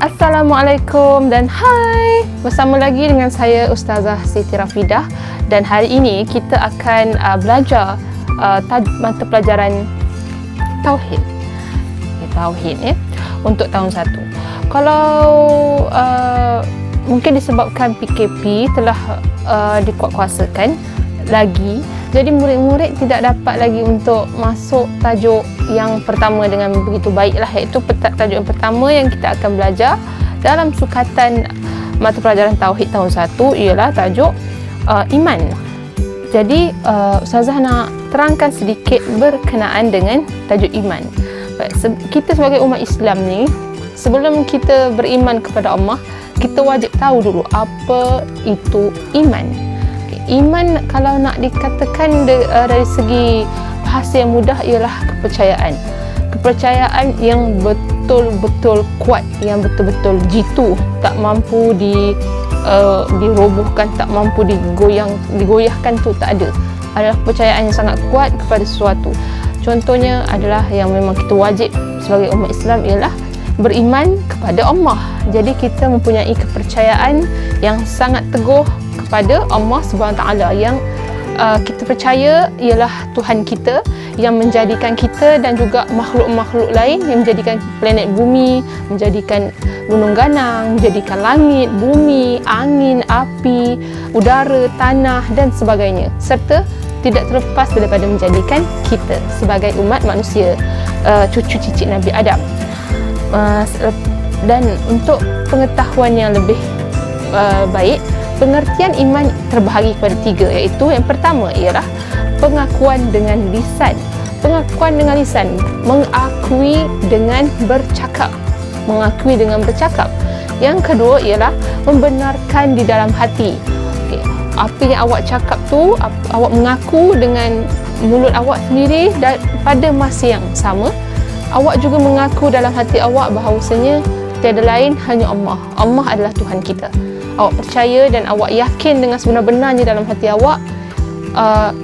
Assalamualaikum dan hai. Bersama lagi dengan saya Ustazah Siti Rafidah, dan hari ini kita akan belajar mata pelajaran Tauhid. Tauhid untuk tahun 1. Kalau mungkin disebabkan PKP telah dikuatkuasakan lagi, jadi murid-murid tidak dapat lagi untuk masuk tajuk yang pertama dengan begitu baiklah, iaitu tajuk yang pertama yang kita akan belajar dalam sukatan mata pelajaran Tauhid tahun 1 ialah tajuk iman. Jadi Ustazah nak terangkan sedikit berkenaan dengan tajuk iman. Kita sebagai umat Islam ni, sebelum kita beriman kepada Allah, kita wajib tahu dulu apa itu iman. Iman kalau nak dikatakan dari segi bahasa yang mudah ialah kepercayaan. Kepercayaan yang betul-betul kuat, yang betul-betul jitu, tak mampu dirobohkan, tak mampu digoyahkan, tu tak ada. Adalah kepercayaan yang sangat kuat kepada sesuatu. Contohnya adalah yang memang kita wajib sebagai umat Islam ialah beriman kepada Allah. Jadi kita mempunyai kepercayaan yang sangat teguh kepada Allah SWT yang kita percaya ialah Tuhan kita yang menjadikan kita dan juga makhluk-makhluk lain, yang menjadikan planet bumi, menjadikan gunung ganang, menjadikan langit, bumi, angin, api, udara, tanah dan sebagainya, serta tidak terlepas daripada menjadikan kita sebagai umat manusia, cucu cicit Nabi Adam. Dan untuk pengetahuan yang lebih baik, pengertian iman terbahagi kepada 3, iaitu yang pertama ialah pengakuan dengan lisan. Pengakuan dengan lisan, mengakui dengan bercakap. Mengakui dengan bercakap. Yang kedua ialah membenarkan di dalam hati. Apa yang awak cakap tu, awak mengaku dengan mulut awak sendiri, dan pada masa yang sama awak juga mengaku dalam hati awak bahawasanya tiada lain hanya Allah. Allah adalah Tuhan kita. Awak percaya dan awak yakin dengan sebenar-benarnya dalam hati awak,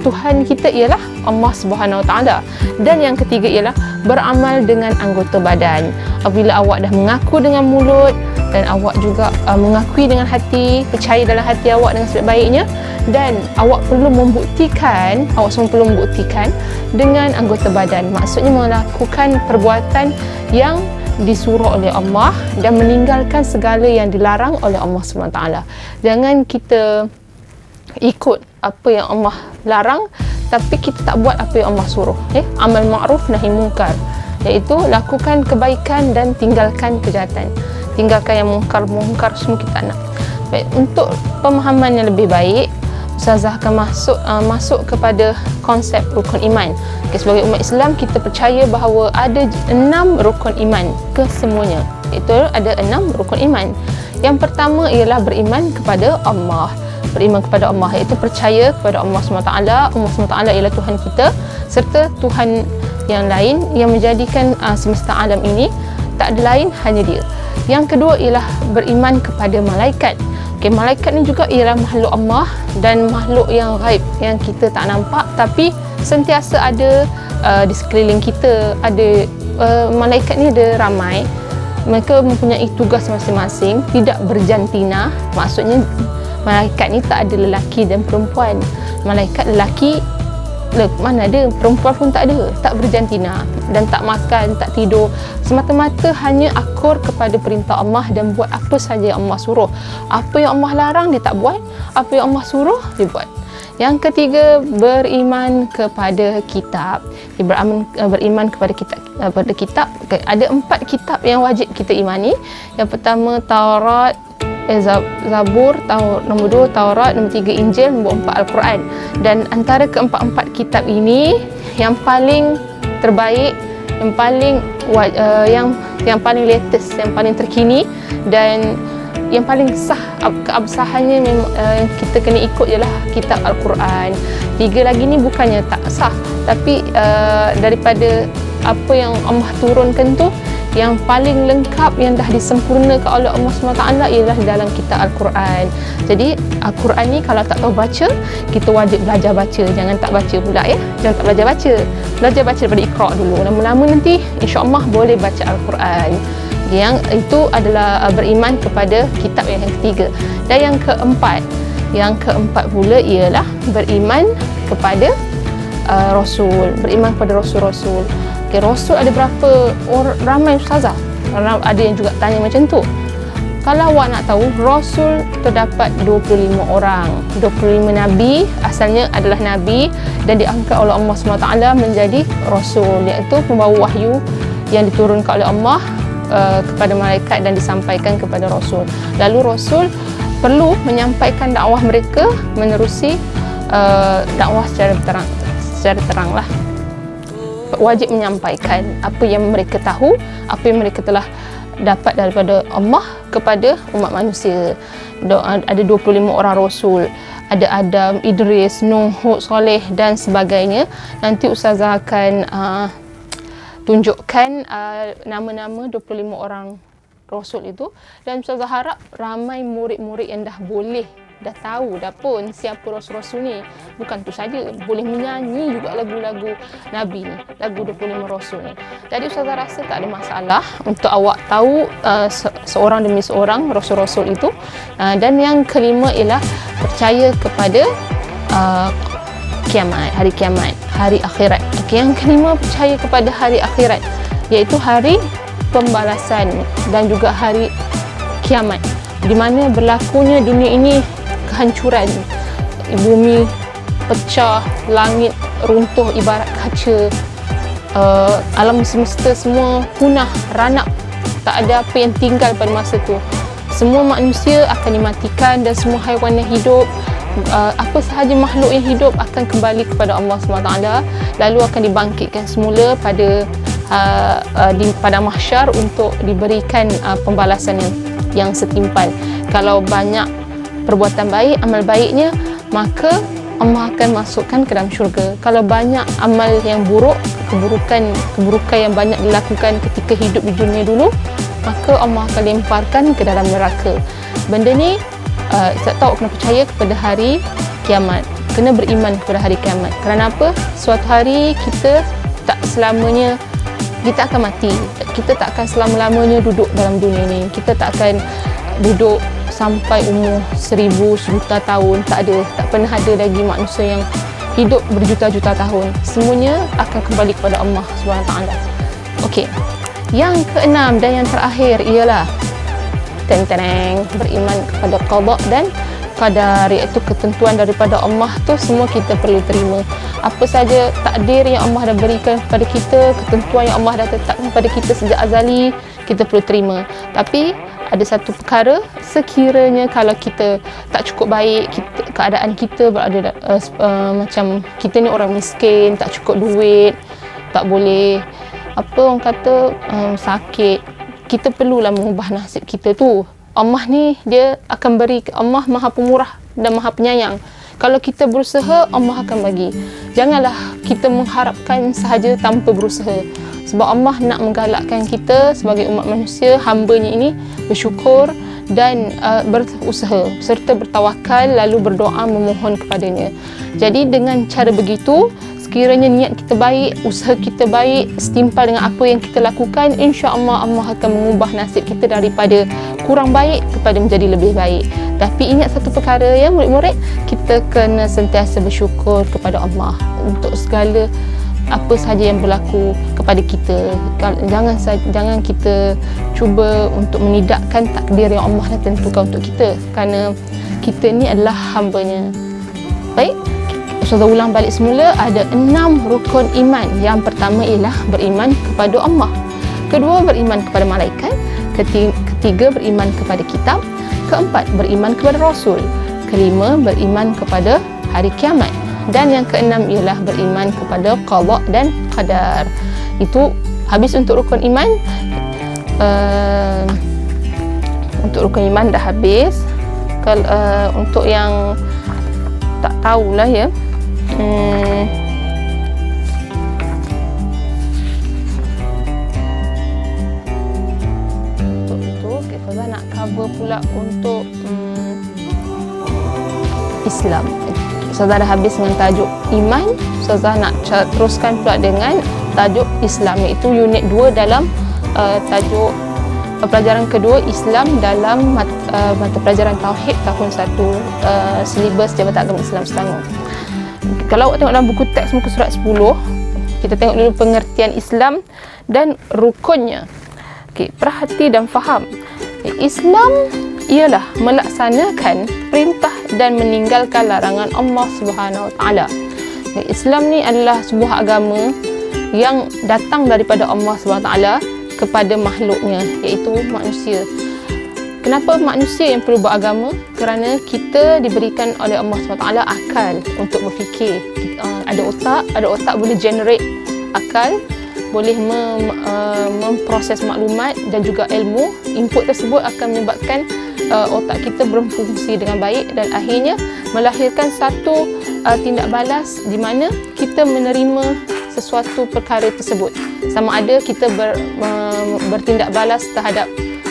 Tuhan kita ialah Allah Subhanahu Wa Taala. Dan yang ketiga ialah beramal dengan anggota badan. Apabila awak dah mengaku dengan mulut dan awak juga mengakui dengan hati, percaya dalam hati awak dengan sebaik-baiknya, dan awak perlu membuktikan, awak semua perlu membuktikan dengan anggota badan. Maksudnya melakukan perbuatan yang disuruh oleh Allah dan meninggalkan segala yang dilarang oleh Allah SWT. Jangan kita ikut apa yang Allah larang tapi kita tak buat apa yang Allah suruh. Amal ma'ruf nahi munkar, iaitu lakukan kebaikan dan tinggalkan kejahatan. Tinggalkan yang mungkar semua kita nak. Baik, untuk pemahaman yang lebih baik, Ustazah akan masuk kepada konsep rukun iman. Sebagai umat Islam, kita percaya bahawa ada 6 rukun iman kesemuanya. Itu ada 6 rukun iman. Yang pertama ialah beriman kepada Allah. Beriman kepada Allah iaitu percaya kepada Allah SWT. Allah SWT ialah Tuhan kita, serta Tuhan yang lain yang menjadikan semesta alam ini, tak ada lain, hanya Dia. Yang kedua ialah beriman kepada malaikat. Malaikat ni juga ialah makhluk Allah dan makhluk yang gaib, yang kita tak nampak tapi sentiasa ada di sekeliling kita. Ada malaikat ni ada ramai. Mereka mempunyai tugas masing-masing, tidak berjantina. Maksudnya malaikat ni tak ada lelaki dan perempuan. Malaikat lelaki mana ada, perempuan pun tak ada, tak berjantina dan tak makan, tak tidur, semata-mata hanya akur kepada perintah Allah dan buat apa saja yang Allah suruh. Apa yang Allah larang dia tak buat, apa yang Allah suruh dia buat. Yang ketiga, beriman kepada kitab. Beriman kepada kitab. Ada 4 kitab yang wajib kita imani. Yang pertama Taurat, Zabur, nombor 2 Taurat, nombor 3 Injil, nombor 4 Al-Quran. Dan antara keempat-empat kitab ini, yang paling terbaik, yang paling latest, yang paling terkini dan yang paling sah, keabsahannya memang kita kena ikut ialah kitab Al-Quran. 3 lagi ni bukannya tak sah, tapi daripada apa yang Allah turunkan tu, yang paling lengkap, yang dah disempurnakan oleh Allah SWT ialah dalam kitab Al-Quran. Jadi Al-Quran ni kalau tak tahu baca, kita wajib belajar baca. Jangan tak baca pula ya. Jangan tak belajar baca. Belajar baca daripada Iqra' dulu. Lama-lama nanti insya-Allah boleh baca Al-Quran. Yang itu adalah beriman kepada kitab yang ketiga. Dan yang keempat pula ialah beriman kepada Rasul, beriman kepada Rasul-Rasul. Okay, Rasul ada berapa ramai ustazah? Ada yang juga tanya macam tu. Kalau awak nak tahu, Rasul terdapat 25 orang. 25 Nabi, asalnya adalah Nabi dan diangkat oleh Allah SWT menjadi Rasul, iaitu pembawa wahyu yang diturunkan oleh Allah kepada malaikat dan disampaikan kepada Rasul. Lalu Rasul perlu menyampaikan dakwah mereka menerusi dakwah secara terang lah. Wajib menyampaikan apa yang mereka tahu, apa yang mereka telah dapat daripada Allah kepada umat manusia. Ada 25 orang Rasul, ada Adam, Idris, Nuh, Hud, Saleh dan sebagainya. Nanti ustazah akan tunjukkan nama-nama 25 orang Rasul itu, dan ustazah harap ramai murid-murid yang dah tahu dah pun siapa Rasul-Rasul ni. Bukan tu saja, boleh menyanyi juga lagu-lagu Nabi ni, lagu 25 Rasul ni. Jadi ustazah rasa tak ada masalah untuk awak tahu seorang demi seorang Rasul-Rasul itu. Dan yang kelima ialah percaya kepada kiamat, hari kiamat, hari akhirat. Okay, yang kelima percaya kepada hari akhirat, iaitu hari pembalasan dan juga hari kiamat, di mana berlakunya dunia ini kehancuran, bumi pecah, langit runtuh ibarat kaca, alam semesta semua punah, ranap, tak ada apa yang tinggal pada masa tu. Semua manusia akan dimatikan dan semua haiwan yang hidup, apa sahaja makhluk yang hidup akan kembali kepada Allah SWT, lalu akan dibangkitkan semula pada mahsyar untuk diberikan pembalasan yang setimpal. Kalau banyak perbuatan baik, amal baiknya, maka Allah akan masukkan ke dalam syurga. Kalau banyak amal yang buruk, keburukan yang banyak dilakukan ketika hidup di dunia dulu, maka Allah akan lemparkan ke dalam neraka. Benda ni tak tahu kena percaya kepada hari kiamat, kena beriman kepada hari kiamat. Kerana apa? Suatu hari kita tak selamanya kita akan mati. Kita tak akan selama-lamanya duduk dalam dunia ni. Kita tak akan duduk sampai umur 1000, sejuta tahun. Tak ada, tak pernah ada lagi manusia yang hidup berjuta-juta tahun. Semuanya akan kembali kepada Allah SWT. Okey. Yang keenam dan yang terakhir ialah beriman kepada qada dan qadar, iaitu ketentuan daripada Allah tu semua kita perlu terima. Apa saja takdir yang Allah dah berikan kepada kita, ketentuan yang Allah dah tetapkan kepada kita sejak azali, kita perlu terima. Tapi ada satu perkara, sekiranya kalau kita tak cukup baik, keadaan kita berada macam kita ni orang miskin, tak cukup duit, tak boleh orang kata sakit, kita perlulah mengubah nasib kita tu. Allah ni dia akan beri, Allah Maha Pemurah dan Maha Penyayang. Kalau kita berusaha, Allah akan bagi. Janganlah kita mengharapkan sahaja tanpa berusaha. Sebab Allah nak menggalakkan kita sebagai umat manusia, hamba-Nya ini bersyukur dan berusaha serta bertawakal, lalu berdoa memohon kepadanya. Jadi dengan cara begitu, sekiranya niat kita baik, usaha kita baik, setimpal dengan apa yang kita lakukan, insya-Allah Allah akan mengubah nasib kita daripada kurang baik kepada menjadi lebih baik. Tapi ingat satu perkara ya murid-murid, kita kena sentiasa bersyukur kepada Allah untuk segala apa sahaja yang berlaku kepada kita. Jangan kita cuba untuk menidakkan takdir yang Allah dah tentukan untuk kita, kerana kita ni adalah hamba-Nya. Baik, Ustazah ulang balik semula, ada 6 rukun iman. Yang pertama ialah beriman kepada Allah. Kedua, beriman kepada malaikat. Ketiga, beriman kepada kitab. Keempat, beriman kepada Rasul. Kelima, beriman kepada hari kiamat. Dan yang keenam ialah beriman kepada qada dan qadar. Itu habis untuk rukun iman. Untuk rukun iman dah habis. Untuk yang tak tahulah ya, untuk itu kita nak cover pula untuk Islam. Ustazah dah habis dengan tajuk iman. Ustazah nak teruskan pula dengan tajuk Islam, iaitu unit 2 dalam tajuk pelajaran kedua, Islam dalam mata pelajaran Tauhid tahun 1, silibus Jabatan Agama Islam Selangor. Kalau awak tengok dalam buku teks muka surat 10, kita tengok dulu pengertian Islam dan rukunnya. Okey, perhati dan faham. Islam ialah melaksanakan perintah dan meninggalkan larangan Allah Subhanahu Wa Taala. Islam ni adalah sebuah agama yang datang daripada Allah Subhanahu Wa Taala kepada makhluknya, iaitu manusia. Kenapa manusia yang perlu beragama? Kerana kita diberikan oleh Allah SWT akal untuk berfikir. Ada otak boleh generate akal, boleh memproses maklumat dan juga ilmu. Input tersebut akan menyebabkan otak kita berfungsi dengan baik dan akhirnya melahirkan satu tindak balas di mana kita menerima sesuatu perkara tersebut. Sama ada kita bertindak balas terhadap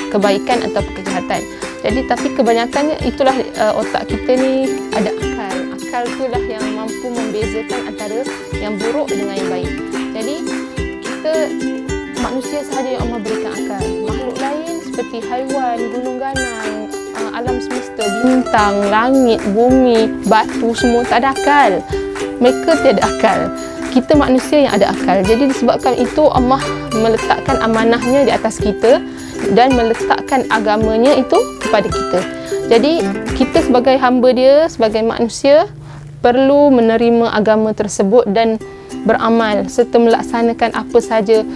kebaikan atau kejahatan. Jadi tapi kebanyakannya itulah otak kita ni ada akal. Akal itulah yang mampu membezakan antara yang buruk dengan yang baik. Jadi kita manusia sahaja yang Allah berikan akal. Makhluk lain seperti haiwan, gunung ganang, alam semesta, bintang, langit, bumi, batu semua tak ada akal. Mereka tiada akal. Kita manusia yang ada akal. Jadi disebabkan itu Allah meletakkan amanahnya di atas kita dan meletakkan agamanya itu kepada kita. Jadi kita sebagai hamba dia, sebagai manusia perlu menerima agama tersebut dan beramal serta melaksanakan apa saja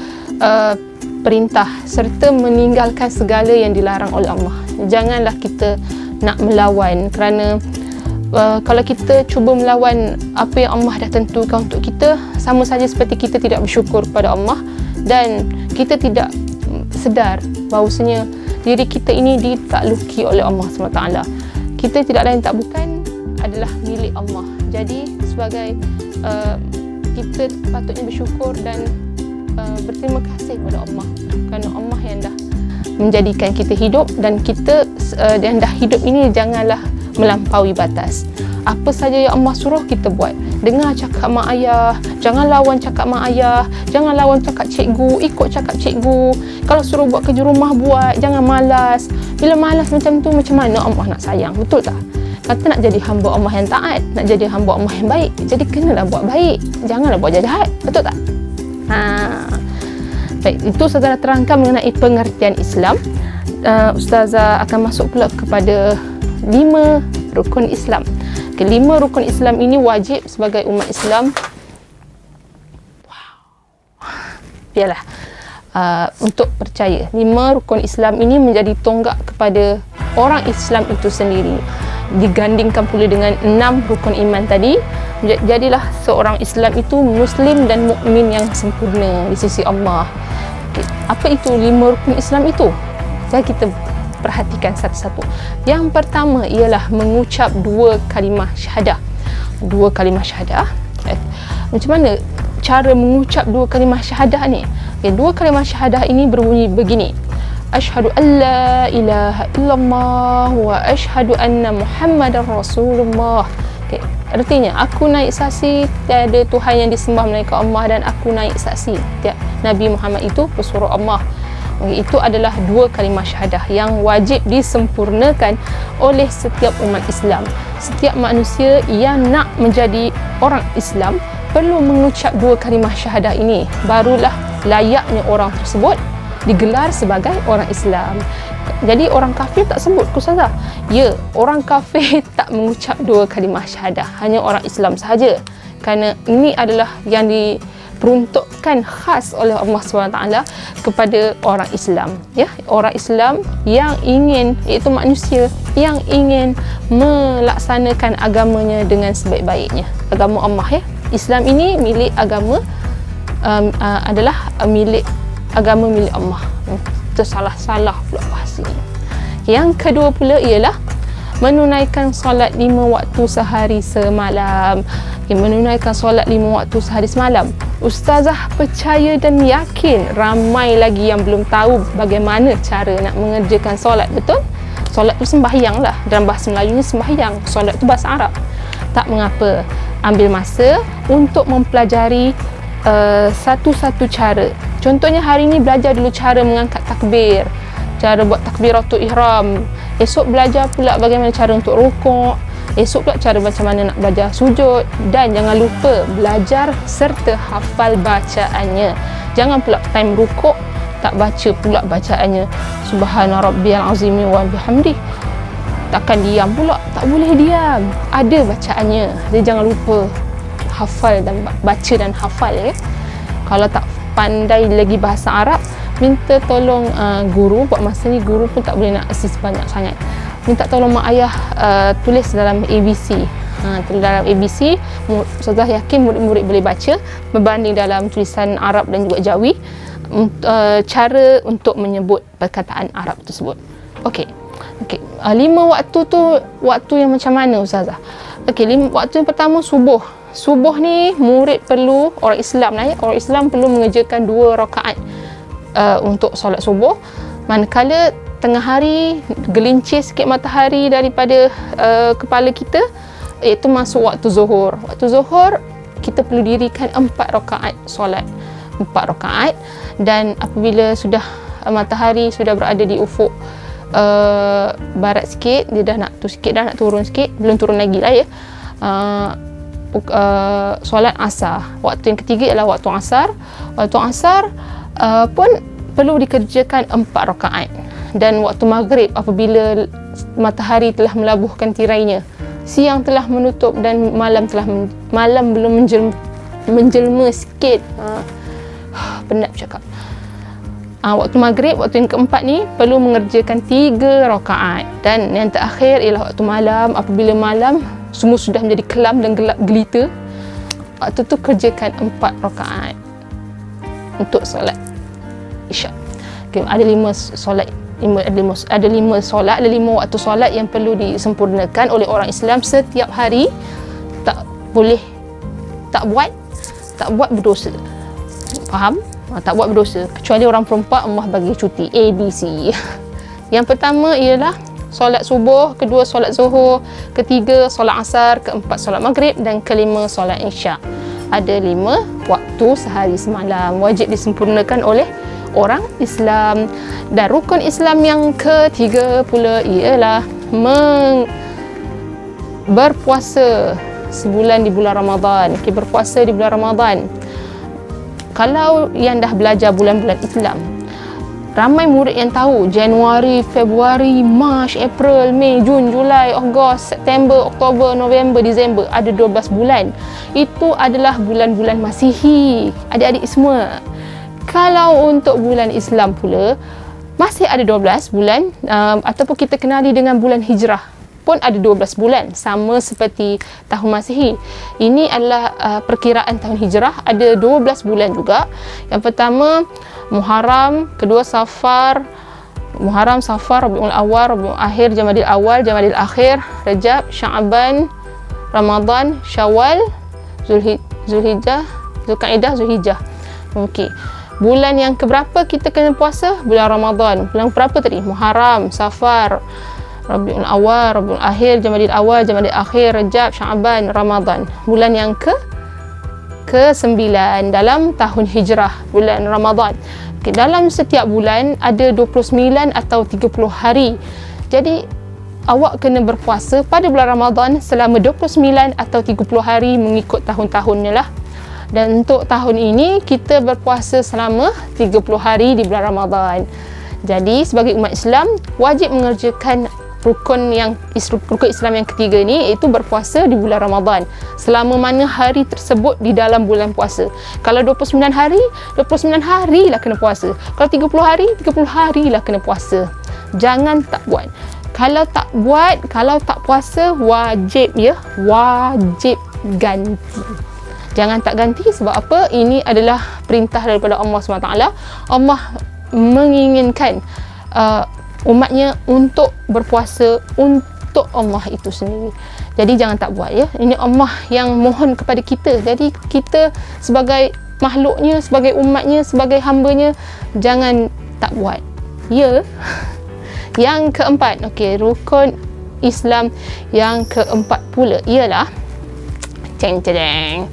perintah serta meninggalkan segala yang dilarang oleh Allah. Janganlah kita nak melawan kerana kalau kita cuba melawan apa yang Allah dah tentukan untuk kita, sama saja seperti kita tidak bersyukur kepada Allah dan kita tidak sedar bahawasanya diri kita ini ditakluki oleh Allah SWT. Kita tidak lain tak bukan adalah milik Allah. Jadi sebagai kita patutnya bersyukur dan berterima kasih kepada Allah kerana Allah yang dah menjadikan kita hidup dan kita yang dah hidup ini janganlah melampaui batas. Apa saja yang Allah suruh kita buat. Dengar cakap mak ayah, jangan lawan cakap mak ayah, jangan lawan cakap cikgu, ikut cakap cikgu. Kalau suruh buat kerja rumah buat, jangan malas. Bila malas macam tu, macam mana Allah nak sayang? Betul tak? Kata nak jadi hamba Allah yang taat, nak jadi hamba Allah yang baik, jadi kenalah buat baik, janganlah buat jahat. Betul tak? Baik, itu saudara terangkan mengenai pengertian Islam. Ustazah akan masuk pula kepada 5 rukun Islam. 5 rukun Islam ini wajib sebagai umat Islam. Biarlah untuk percaya. 5 rukun Islam ini menjadi tonggak kepada orang Islam itu sendiri. Digandingkan pula dengan 6 rukun iman tadi, jadilah seorang Islam itu Muslim dan mukmin yang sempurna di sisi Allah. Apa itu 5 rukun Islam itu? Jadi kita perhatikan satu-satu. Yang pertama ialah mengucap 2 kalimah syahadah. 2 kalimah syahadah. Macam mana cara mengucap 2 kalimah syahadah ni? 2 kalimah syahadah ini berbunyi begini. Asyhadu an la ilaha illallah wa asyhadu anna Muhammadar Rasulullah. Artinya aku naik saksi tiada Tuhan yang disembah melainkan Allah dan aku naik saksi Nabi Muhammad itu pesuruh Allah. Itu adalah 2 kalimah syahadah yang wajib disempurnakan oleh setiap umat Islam. Setiap manusia yang nak menjadi orang Islam perlu mengucap 2 kalimah syahadah ini. Barulah layaknya orang tersebut digelar sebagai orang Islam. Jadi orang kafir tak sebut Ustazah. Ya, orang kafir tak mengucap 2 kalimah syahadah. Hanya orang Islam sahaja. Kerana ini adalah yang diperuntukkan khas oleh Allah SWT kepada orang Islam. Ya, orang Islam yang ingin, iaitu manusia yang ingin melaksanakan agamanya dengan sebaik-baiknya. Agama Allah, ya. Islam ini milik agama adalah milik agama milik Allah. Itu salah pula bahasanya. Yang kedua pula ialah menunaikan solat 5 waktu sehari semalam. Menunaikan solat 5 waktu sehari semalam. Ustazah percaya dan yakin ramai lagi yang belum tahu bagaimana cara nak mengerjakan solat. Betul? Solat tu sembahyang lah. Dalam bahasa Melayu ni sembahyang. Solat tu bahasa Arab. Tak mengapa. Ambil masa untuk mempelajari satu-satu cara. Contohnya hari ini belajar dulu cara mengangkat takbir, cara buat takbiratul ihram. Esok belajar pula bagaimana cara untuk rukuk. Esok pula cara macam mana nak belajar sujud. Dan jangan lupa belajar serta hafal bacaannya. Jangan pula time rukuk tak baca pula bacaannya. Subhana rabbiyal azimi wa bihamdi. Takkan diam pula, tak boleh diam. Ada bacaannya. Jadi jangan lupa hafal dan baca dan hafal ya. Kalau tak pandai lagi bahasa Arab, minta tolong guru. Buat masa ni guru pun tak boleh nak assist banyak sangat. Minta tolong mak ayah tulis dalam ABC. Tulis dalam ABC, Ustazah yakin murid-murid boleh baca berbanding dalam tulisan Arab dan juga Jawi. Cara untuk menyebut perkataan Arab tersebut. Okey. 5 waktu tu waktu yang macam mana Ustazah? Okey, waktu yang pertama subuh. Subuh ni murid perlu, orang Islam lah ya, orang Islam perlu mengerjakan 2 rakaat untuk solat subuh. Manakala tengah hari gelincir sikit matahari daripada kepala kita, iaitu masuk waktu zuhur. Waktu zuhur kita perlu dirikan 4 rakaat solat. 4 rakaat, dan apabila sudah matahari sudah berada di ufuk barat sikit, dia dah nak tu sikit, dah nak turun sikit, belum turun lagi lah ya, solat asar. Waktu yang ketiga ialah waktu asar. Waktu asar pun perlu dikerjakan 4 rakaat. Dan waktu maghrib apabila matahari telah melabuhkan tirainya, siang telah menutup dan malam belum menjelma sikit. Penat bercakap. Waktu maghrib, waktu yang keempat ni perlu mengerjakan 3 rakaat. Dan yang terakhir ialah waktu malam. Apabila malam semua sudah menjadi kelam dan gelap gelita, waktu tu kerjakan 4 rakaat untuk solat Isyak. Okay, ada 5 solat, ada 5 waktu solat yang perlu disempurnakan oleh orang Islam setiap hari. Tak buat berdosa. Faham? Tak buat berdosa, kecuali orang perempuan Allah bagi cuti ABC. Yang pertama ialah solat subuh, kedua solat zuhur, ketiga solat asar, keempat solat maghrib, dan kelima solat isyak. Ada 5 waktu sehari semalam wajib disempurnakan oleh orang Islam. Dan rukun Islam yang ketiga pula ialah berpuasa sebulan di bulan Ramadan. Berpuasa di bulan Ramadan. Kalau yang dah belajar bulan-bulan Islam, ramai murid yang tahu Januari, Februari, Mac, April, Mei, Jun, Julai, Ogos, September, Oktober, November, Disember, ada 12 bulan. Itu adalah bulan-bulan Masihi, adik-adik semua. Kalau untuk bulan Islam pula, masih ada 12 bulan, ataupun kita kenali dengan bulan Hijrah pun ada 12 bulan, sama seperti tahun Masihi. Ini adalah perkiraan tahun Hijrah, ada 12 bulan juga. Yang pertama Muharram, kedua Safar, Rabiul Awal, Rabiul Akhir, Jamadil Awal, Jamadil Akhir, Rajab, Sya'ban, Ramadan, Syawal, Zulhijjah, Zulkaidah, Zulhijjah. Okey. Bulan yang keberapa kita kena puasa? Bulan Ramadan. Bulan berapa tadi? Muharram, Safar, Rabiul Awal, Rabiul Akhir, Jamadil Awal, Jamadil Akhir, Rajab, Sya'ban, Ramadan. Bulan yang ke-9 dalam tahun Hijrah, bulan Ramadan. Okay, dalam setiap bulan ada 29 atau 30 hari. Jadi awak kena berpuasa pada bulan Ramadan selama 29 atau 30 hari mengikut tahun-tahunnya lah. Dan untuk tahun ini kita berpuasa selama 30 hari di bulan Ramadan. Jadi sebagai umat Islam wajib mengerjakan rukun Islam yang ketiga ni, iaitu berpuasa di bulan Ramadan selama mana hari tersebut di dalam bulan puasa. Kalau 29 hari, 29 hari lah kena puasa. Kalau 30 hari, 30 hari lah kena puasa. Jangan tak buat. Kalau tak puasa, wajib ya, wajib ganti. Jangan tak ganti. Sebab apa? Ini adalah perintah daripada Allah SWT. Allah menginginkan umatnya untuk berpuasa untuk Allah itu sendiri. Jadi jangan tak buat ya. Ini Allah yang mohon kepada kita. Jadi kita sebagai makhluknya, sebagai umatnya, sebagai hambanya, jangan tak buat. Ya. Yang keempat, okey, rukun Islam yang keempat pula ialah ceng-ceng.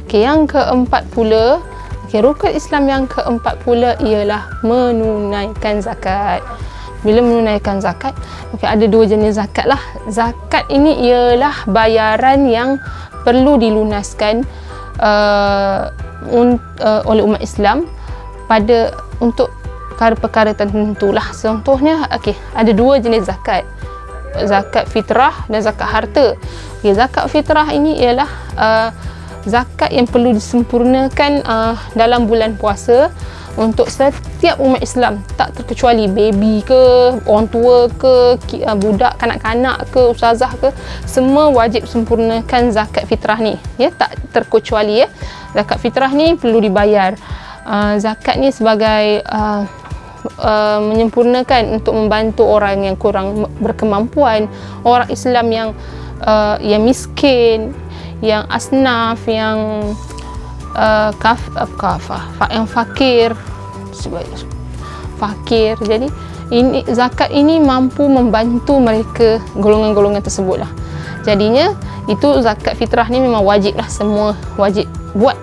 Okey, yang keempat pula, rukun Islam yang keempat pula ialah menunaikan zakat. Bila menunaikan zakat, ada dua jenis zakat lah. Zakat ini ialah bayaran yang perlu dilunaskan oleh umat Islam untuk perkara-perkara tertentu lah. Contohnya, ada dua jenis zakat. Zakat fitrah dan zakat harta. Zakat fitrah ini ialah zakat yang perlu disempurnakan dalam bulan puasa untuk setiap umat Islam, tak terkecuali baby ke, orang tua ke, budak, kanak-kanak ke, ustazah ke, semua wajib sempurnakan zakat fitrah ni, tak terkecuali. Zakat fitrah ni perlu dibayar. Zakat ni sebagai menyempurnakan untuk membantu orang yang kurang berkemampuan, orang Islam yang miskin, yang asnaf, yang yang fakir. Jadi zakat ini mampu membantu mereka, golongan-golongan tersebut lah. Jadinya itu zakat fitrah ni memang wajib lah, semua wajib buat.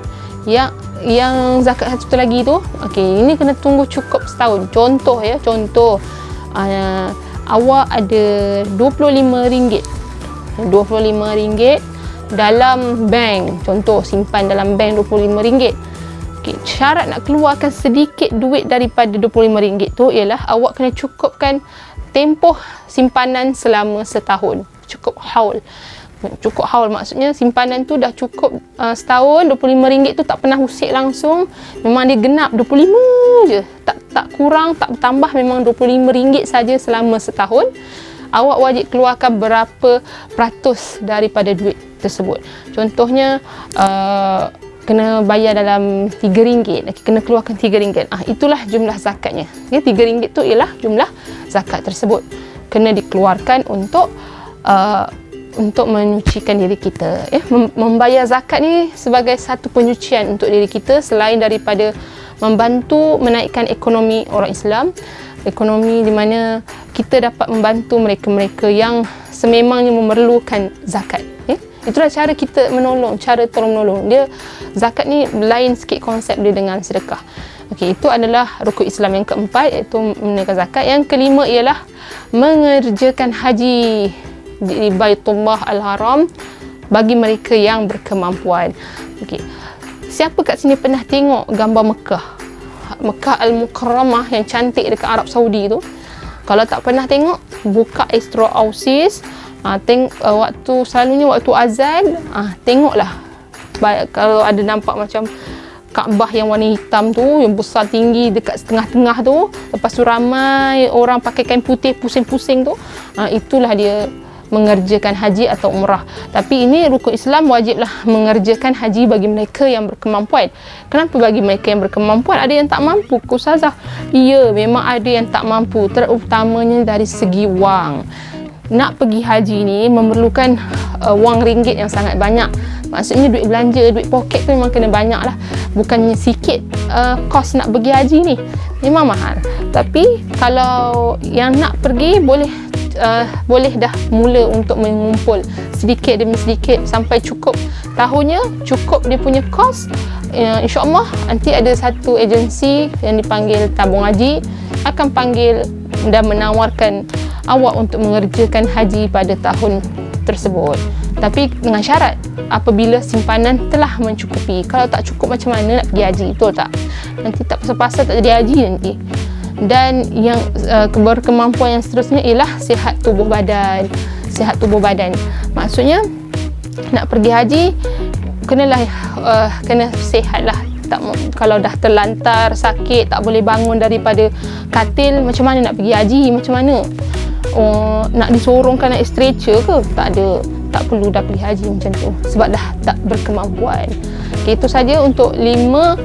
Yang zakat satu lagi tu, ini kena tunggu cukup setahun. Contoh, awak ada RM25 dalam bank. Contoh, simpan dalam bank RM25. Syarat nak keluarkan sedikit duit daripada RM25 tu ialah awak kena cukupkan tempoh simpanan selama setahun. Cukup haul maksudnya simpanan tu dah cukup setahun. RM25 tu tak pernah usik langsung, memang dia genap 25 je, tak kurang, tak bertambah, memang RM25 saja selama setahun. Awak wajib keluarkan berapa peratus daripada duit tersebut. Contohnya kena bayar dalam RM3, kena keluarkan RM3. Itulah jumlah zakatnya. RM3 tu ialah jumlah zakat tersebut. Kena dikeluarkan untuk menyucikan diri kita. Membayar zakat ni sebagai satu penyucian untuk diri kita, selain daripada membantu menaikkan ekonomi orang Islam, ekonomi di mana kita dapat membantu mereka-mereka yang sememangnya memerlukan zakat. Itulah cara kita menolong, cara tolong-menolong. Zakat ni lain sikit konsep dia dengan sedekah. Itu adalah rukun Islam yang keempat, iaitu menunaikan zakat. Yang kelima ialah mengerjakan haji di Baitullah Al-Haram bagi mereka yang berkemampuan. Siapa kat sini pernah tengok gambar Mekah Al-Mukarramah yang cantik dekat Arab Saudi tu? Kalau tak pernah tengok, buka Astro Ausis, selalunya waktu azan, tengoklah. Kalau ada nampak macam Kaabah yang warna hitam tu, yang besar tinggi dekat tengah-tengah tu, lepas tu ramai orang pakai kain putih pusing-pusing tu, itulah dia mengerjakan haji atau umrah. Tapi ini rukun Islam, wajiblah mengerjakan haji bagi mereka yang berkemampuan. Kenapa bagi mereka yang berkemampuan? Ada yang tak mampu, Ustazah. Ya, memang ada yang tak mampu, terutamanya dari segi wang. Nak pergi haji ni memerlukan wang ringgit yang sangat banyak. Maksudnya duit belanja, duit poket tu memang kena banyak lah. Bukannya sikit kos nak pergi haji ni, memang mahal. Tapi kalau yang nak pergi, boleh dah mula untuk mengumpul sedikit demi sedikit sampai cukup tahunnya, cukup dia punya kos. InsyaAllah nanti ada satu agensi yang dipanggil tabung haji akan panggil dan menawarkan awak untuk mengerjakan haji pada tahun tersebut. Tapi dengan syarat apabila simpanan telah mencukupi. Kalau tak cukup, macam mana nak pergi haji, betul tak? Nanti tak pasal-pasal tak jadi haji nanti. Dan yang berkemampuan yang seterusnya ialah sihat tubuh badan. Maksudnya nak pergi haji kena sihat lah. Kalau dah terlantar, sakit, tak boleh bangun daripada katil, macam mana nak pergi haji? Macam mana? Nak disorongkan naik stretcher ke? Tak ada. Tak perlu dah pergi haji macam tu, sebab dah tak berkemampuan. Itu saja untuk 5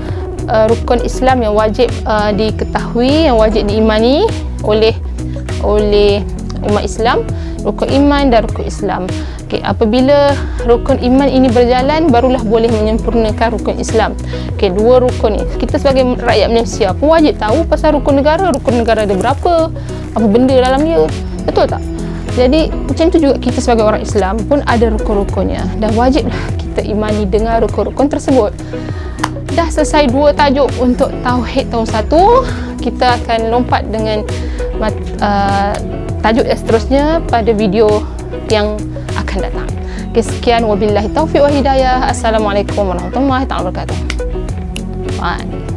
rukun Islam yang wajib diketahui, yang wajib diimani oleh umat Islam. Rukun iman dan rukun Islam. Apabila rukun iman ini berjalan, barulah boleh menyempurnakan rukun Islam. 2 rukun ni kita sebagai rakyat Malaysia pun wajib tahu pasal rukun negara. Rukun negara ada berapa, apa benda dalam dia, betul tak? Jadi macam tu juga kita sebagai orang Islam pun ada rukun-rukunnya, dan wajiblah kita imani dengan rukun-rukun tersebut. Dah selesai 2 tajuk untuk Tauhid tahun 1, kita akan lompat dengan tajuk yang seterusnya pada video yang akan datang. Okay, sekian, wabillahi taufiq wa hidayah. Assalamualaikum warahmatullahi wabarakatuh. Bye.